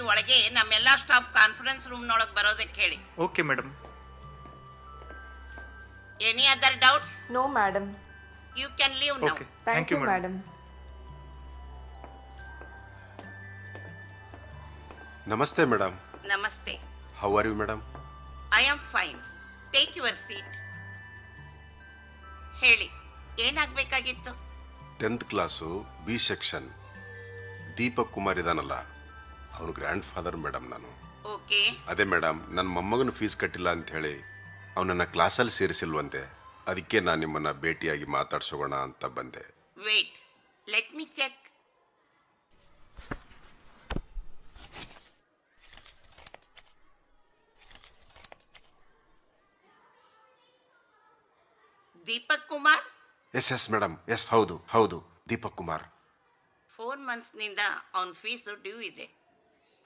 ನೀವು ಒಳಗೆ ನಮ್ಮೆಲ್ಲ ಸ್ಟಾಫ್ ಕಾನ್ಫರೆನ್ಸ್ ರೂಮ್ನೊಳಗೆ ಬರೋದಕ್ಕೆ ಹೇಳಿ. Okay madam. Any other doubts? No, madam. You can leave now. Okay, Thank you, madam. ನಮಸ್ತೆ ಮೇಡಮ್. ನಮಸ್ತೆ. How are you madam? I am fine. Take your seat. ಹೇಳಿ, ಏನಾಗಬೇಕಾಗಿತ್ತು? 10th class B section Deepak Kumar ಇದಾನಲ್ಲ, ಅವನು grandfather madam. ನಾನು okay. ಅದೇ madam, ನನ್ನ ಮೊಮ್ಮಗನ ಫೀಸ್ ಕಟ್ಟಿಲ್ಲ ಅಂತ ಹೇಳಿ ಅವನನ್ನು ಕ್ಲಾಸಲ್ಲಿ ಸೇರಿಸಿಲ್ವಂತೆ. ಅದಕ್ಕೆ ನಾನು ನಿಮ್ಮನ್ನು ಭೇಟಿಯಾಗಿ ಮಾತಾಡ್ಸೋಣ ಅಂತ ಬಂದೆ. Wait, let me check. Deepak Kumar? Yes madam, yes, ಹೌದು ಹೌದು, ದೀಪಕ್ ಕುಮಾರ್. 4 ಮಂತ್ಸ್ನಿಂದ ಅವನ ಫೀಸು ಡ್ಯೂ ಇದೆ.